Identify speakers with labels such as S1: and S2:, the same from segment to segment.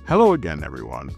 S1: Hello again, everyone.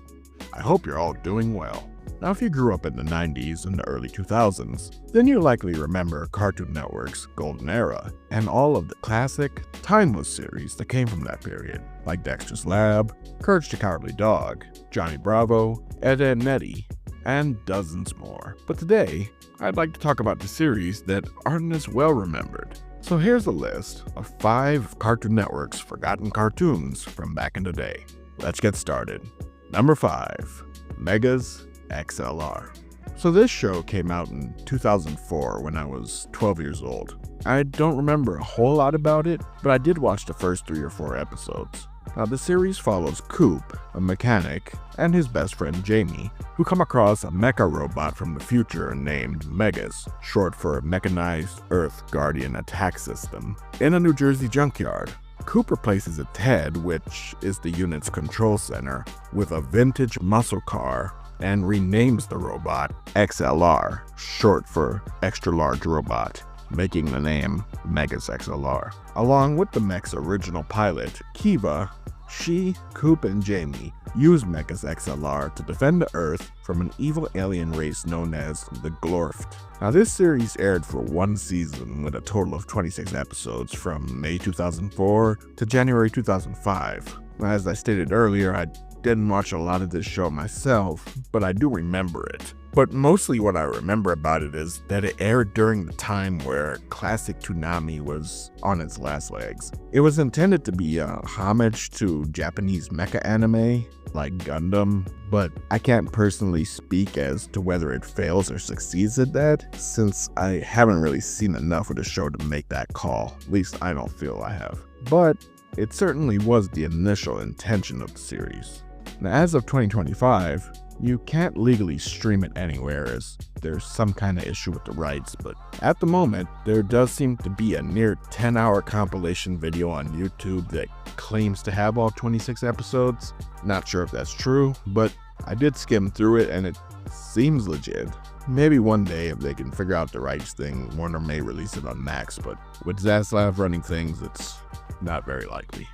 S1: I hope you're all doing well. Now, if you grew up in the 90s and the early 2000s, then you likely remember Cartoon Network's golden era and all of the classic, timeless series that came from that period, like Dexter's Lab, Courage the Cowardly Dog, Johnny Bravo, Ed, Edd n Eddy, and dozens more. But today, I'd like to talk about the series that aren't as well remembered. So here's a list of 5 Cartoon Network's forgotten cartoons from back in the day. Let's get started. Number 5, Megas XLR. So this show came out in 2004 when I was 12 years old. I don't remember a whole lot about it, but I did watch the first 3 or 4 episodes. Now the series follows Coop, a mechanic, and his best friend Jamie, who come across a mecha robot from the future named Megas, short for Mechanized Earth Guardian Attack System, in a New Jersey junkyard. Coop replaces its head, which is the unit's control center, with a vintage muscle car and renames the robot XLR, short for Extra Large Robot, making the name Megas XLR. Along with the mech's original pilot, Kiva, she, Coop, and Jamie use Megas XLR to defend the Earth from an evil alien race known as the Glorft. Now this series aired for 1 season with a total of 26 episodes from May 2004 to January 2005. As I stated earlier, I didn't watch a lot of this show myself, but I do remember it. But mostly what I remember about it is that it aired during the time where classic Toonami was on its last legs. It was intended to be a homage to Japanese mecha anime like Gundam, but I can't personally speak as to whether it fails or succeeds at that, since I haven't really seen enough of the show to make that call. At least I don't feel I have. But it certainly was the initial intention of the series. Now, as of 2025, you can't legally stream it anywhere as there's some kind of issue with the rights, but at the moment, there does seem to be a near 10-hour compilation video on YouTube that claims to have all 26 episodes. Not sure if that's true, but I did skim through it and it seems legit. Maybe one day if they can figure out the rights thing, Warner may release it on Max, but with Zaslav running things, it's not very likely.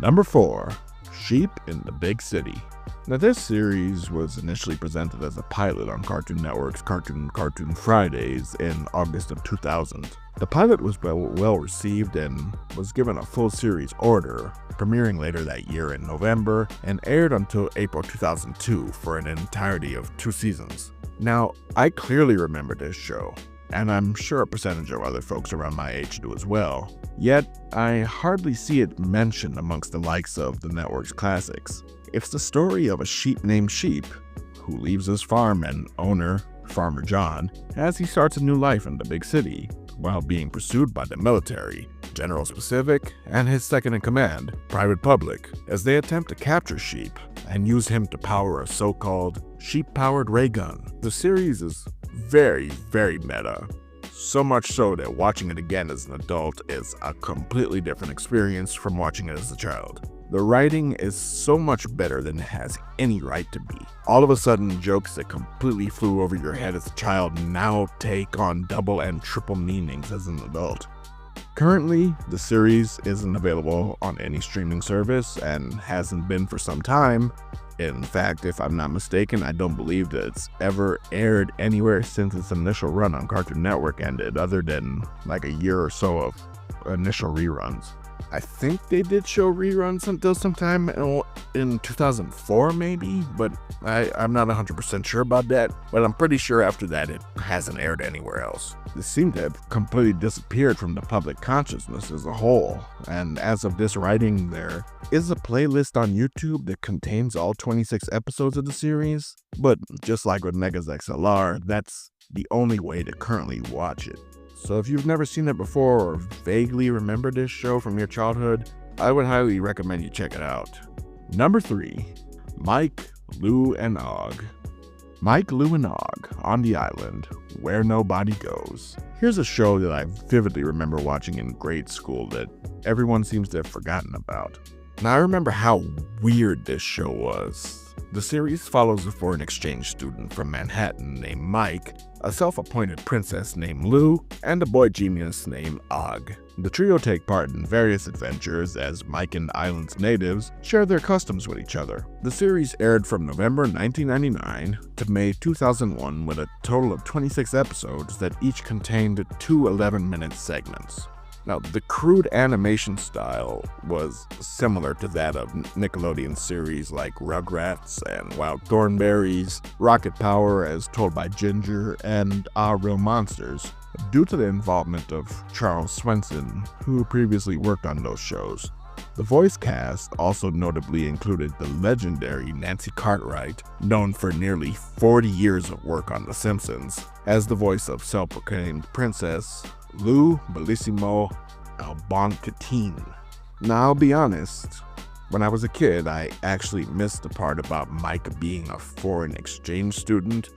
S1: Number 4, Sheep in the Big City. Now this series was initially presented as a pilot on Cartoon Network's Cartoon Fridays in August of 2000. The pilot was well received and was given a full series order, premiering later that year in November and aired until April 2002 for an entirety of 2 seasons. Now, I clearly remember this show, and I'm sure a percentage of other folks around my age do as well. Yet, I hardly see it mentioned amongst the likes of the network's classics. It's the story of a sheep named Sheep, who leaves his farm and owner, Farmer John, as he starts a new life in the big city, while being pursued by the military, General Specific, and his second-in-command, Private Public, as they attempt to capture Sheep and use him to power a so-called sheep-powered ray gun. The series is very, very meta. So much so that watching it again as an adult is a completely different experience from watching it as a child. The writing is so much better than it has any right to be. All of a sudden, jokes that completely flew over your head as a child now take on double and triple meanings as an adult. Currently, the series isn't available on any streaming service and hasn't been for some time. In fact, if I'm not mistaken, I don't believe that it's ever aired anywhere since its initial run on Cartoon Network ended, other than like a year or so of initial reruns. I think they did show reruns until sometime in 2004 maybe, but I'm not 100% sure about that, but I'm pretty sure after that it hasn't aired anywhere else. This seemed to have completely disappeared from the public consciousness as a whole, and as of this writing, there is a playlist on YouTube that contains all 26 episodes of the series, but just like with Megas XLR, that's the only way to currently watch it. So if you've never seen it before or vaguely remember this show from your childhood, I would highly recommend you check it out. Number 3, Mike, Lou, and Og. Mike, Lou, and Og on the island where nobody goes. Here's a show that I vividly remember watching in grade school that everyone seems to have forgotten about. Now I remember how weird this show was. The series follows a foreign exchange student from Manhattan named Mike, a self-appointed princess named Lou, and a boy genius named Og. The trio take part in various adventures as Mike and the island's natives share their customs with each other. The series aired from November 1999 to May 2001 with a total of 26 episodes that each contained 2 11-minute segments. Now, the crude animation style was similar to that of Nickelodeon series like Rugrats and Wild Thornberrys, Rocket Power as told by Ginger, and Our Real Monsters, due to the involvement of Charles Swenson, who previously worked on those shows. The voice cast also notably included the legendary Nancy Cartwright, known for nearly 40 years of work on The Simpsons, as the voice of self-proclaimed Princess Lou Bellissimo Albontine. Now, I'll be honest, when I was a kid, I actually missed the part about Mike being a foreign exchange student.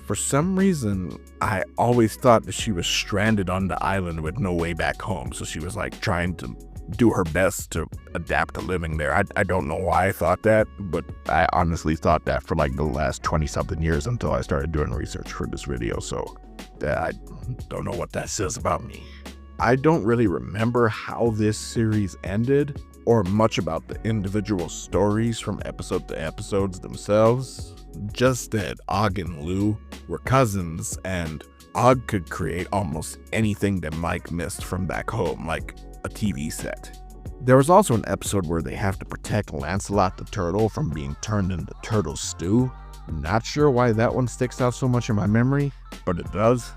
S1: For some reason, I always thought that she was stranded on the island with no way back home, so she was like trying to do her best to adapt to living there. I don't know why I thought that, but I honestly thought that for like the last 20-something years until I started doing research for this video, so I don't know what that says about me. I don't really remember how this series ended, or much about the individual stories from episode to episodes themselves, just that Og and Lou were cousins, and Og could create almost anything that Mike missed from back home, like a TV set. There was also an episode where they have to protect Lancelot the turtle from being turned into turtle stew. Not sure why that one sticks out so much in my memory, but it does.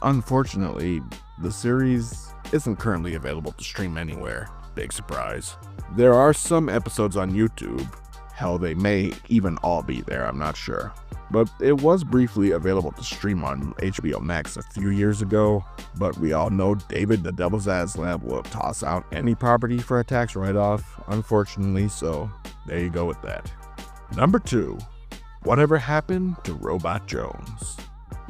S1: Unfortunately, the series isn't currently available to stream anywhere. Big surprise. There are some episodes on YouTube. Hell, they may even all be there, I'm not sure. But it was briefly available to stream on HBO Max a few years ago, but we all know David the Devil's Aslan will toss out any property for a tax write-off, unfortunately, so there you go with that. Number 2. Whatever Happened to Robot Jones?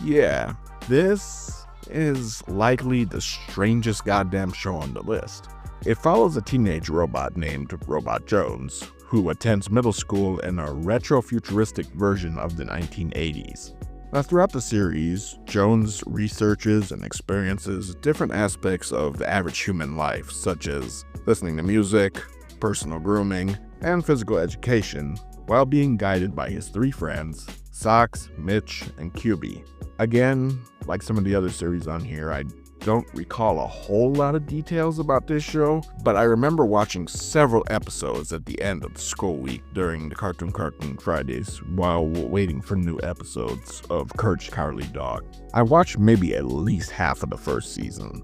S1: Yeah, this is likely the strangest goddamn show on the list. It follows a teenage robot named Robot Jones, who attends middle school in a retro-futuristic version of the 1980s. Now, throughout the series, Jones researches and experiences different aspects of the average human life, such as listening to music, personal grooming, and physical education, while being guided by his 3 friends, Socks, Mitch, and QB. Again, like some of the other series on here, I don't recall a whole lot of details about this show, but I remember watching several episodes at the end of the school week during the Cartoon Fridays while waiting for new episodes of Courage the Cowardly Dog. I watched maybe at least half of the first season.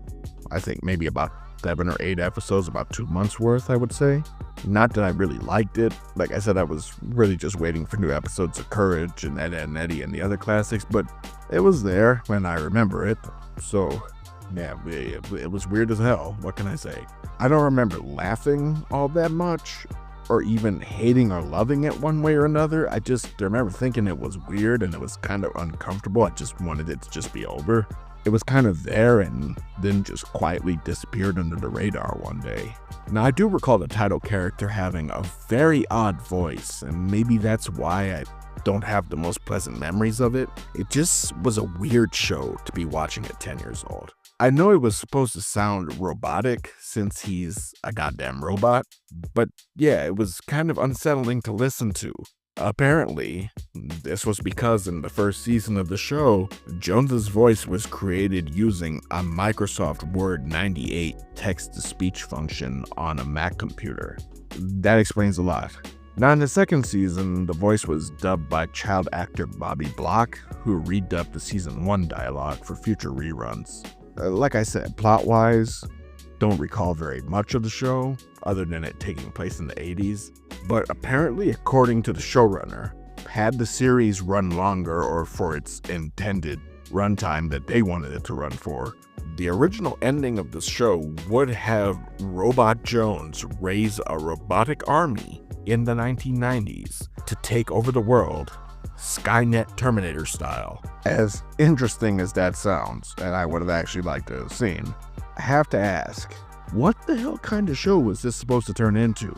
S1: I think maybe about 7 or 8 episodes, about 2 months worth, I would say. Not that I really liked it. Like I said, I was really just waiting for new episodes of Courage and Ed, Edd n Eddy and the other classics, but it was there when I remember it, so yeah, it was weird as hell. What can I say? I don't remember laughing all that much, or even hating or loving it one way or another. I just remember thinking it was weird and it was kind of uncomfortable. I just wanted it to just be over. It was kind of there and then just quietly disappeared under the radar one day. Now, I do recall the title character having a very odd voice, and maybe that's why I don't have the most pleasant memories of it. It just was a weird show to be watching at 10 years old. I know it was supposed to sound robotic since he's a goddamn robot, but yeah, it was kind of unsettling to listen to. Apparently, this was because in the first season of the show, Jones's voice was created using a Microsoft Word 98 text-to-speech function on a Mac computer. That explains a lot. Now, in the second season, the voice was dubbed by child actor Bobby Block, who redubbed the season 1 dialogue for future reruns. Like I said, plot-wise, don't recall very much of the show, other than it taking place in the 80s. But apparently, according to the showrunner, had the series run longer or for its intended runtime that they wanted it to run for, the original ending of the show would have Robot Jones raise a robotic army in the 1990s to take over the world, Skynet Terminator style. As interesting as that sounds, and I would have actually liked to have seen, I have to ask, what the hell kind of show was this supposed to turn into?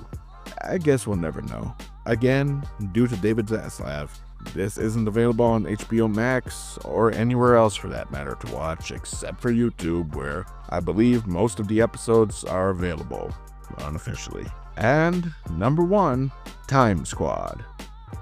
S1: I guess we'll never know. Again, due to David Zaslav, this isn't available on HBO Max or anywhere else for that matter to watch except for YouTube, where I believe most of the episodes are available unofficially. And number 1, Time Squad.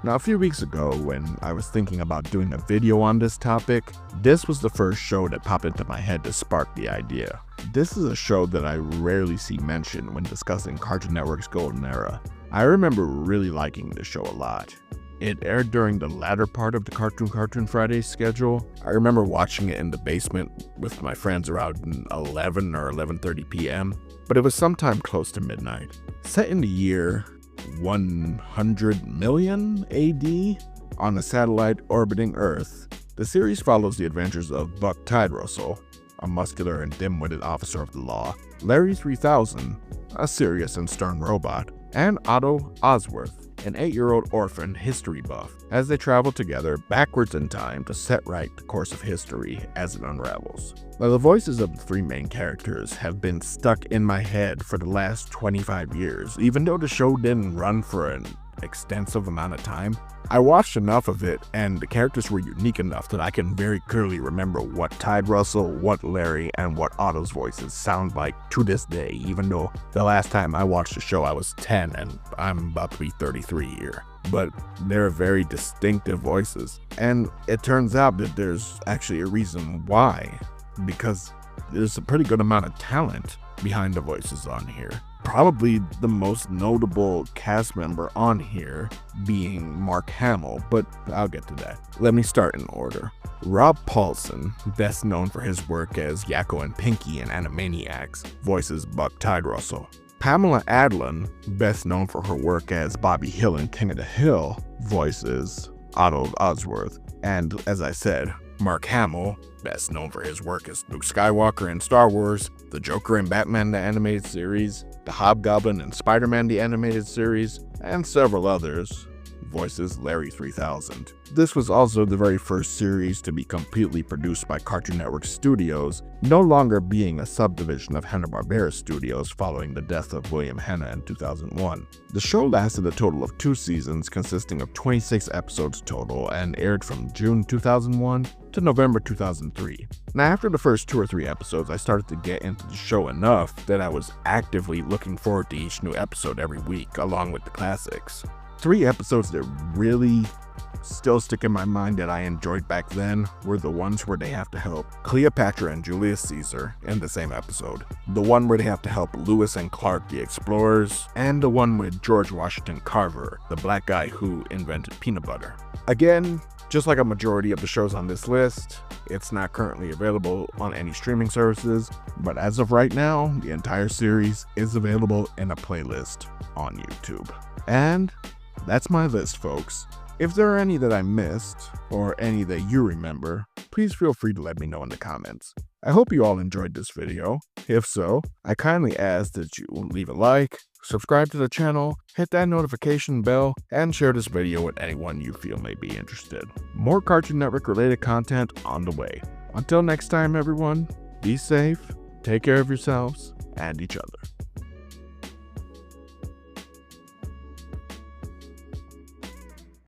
S1: Now, a few weeks ago, when I was thinking about doing a video on this topic, this was the first show that popped into my head to spark the idea. This is a show that I rarely see mentioned when discussing Cartoon Network's golden era. I remember really liking this show a lot. It aired during the latter part of the Cartoon Fridays schedule. I remember watching it in the basement with my friends around 11 or 11:30 p.m., but it was sometime close to midnight. Set in the year 100 million AD on a satellite orbiting Earth, the series follows the adventures of Buck Tiderussell, a muscular and dim-witted officer of the law, Larry 3000, a serious and stern robot, and Otto Osworth, an 8-year-old orphan history buff, as they travel together backwards in time to set right the course of history as it unravels. Now, the voices of the 3 main characters have been stuck in my head for the last 25 years, even though the show didn't run for an extensive amount of time. I watched enough of it, and the characters were unique enough that I can very clearly remember what Tiderussell, what Larry, and what Otto's voices sound like to this day, even though the last time I watched the show I was 10 and I'm about to be 33 here. But they're very distinctive voices, and it turns out that there's actually a reason why, because there's a pretty good amount of talent behind the voices on here. Probably the most notable cast member on here being Mark Hamill, but I'll get to that. Let me start in order. Rob Paulsen, best known for his work as Yakko and Pinky in Animaniacs, voices Buck Tiderussell. Pamela Adlon, best known for her work as Bobby Hill in King of the Hill, voices Otto Osworth. And as I said, Mark Hamill, best known for his work as Luke Skywalker in Star Wars, the Joker in Batman the Animated Series, the Hobgoblin in Spider-Man the Animated Series, and several others, voices Larry 3000. This was also the very first series to be completely produced by Cartoon Network Studios, no longer being a subdivision of Hanna-Barbera Studios following the death of William Hanna in 2001. The show lasted a total of 2 seasons consisting of 26 episodes total and aired from June 2001 to November 2003. Now, after the first 2 or 3 episodes, I started to get into the show enough that I was actively looking forward to each new episode every week, along with the classics. 3 episodes that really still stick in my mind that I enjoyed back then were the ones where they have to help Cleopatra and Julius Caesar in the same episode, the one where they have to help Lewis and Clark the explorers, and the one with George Washington Carver, the black guy who invented peanut butter. Again, just like a majority of the shows on this list, it's not currently available on any streaming services, but as of right now, the entire series is available in a playlist on YouTube. And that's my list, folks. If there are any that I missed, or any that you remember, please feel free to let me know in the comments. I hope you all enjoyed this video. If so, I kindly ask that you leave a like, subscribe to the channel, hit that notification bell, and share this video with anyone you feel may be interested. More Cartoon Network related content on the way. Until next time, everyone, be safe, take care of yourselves and each other.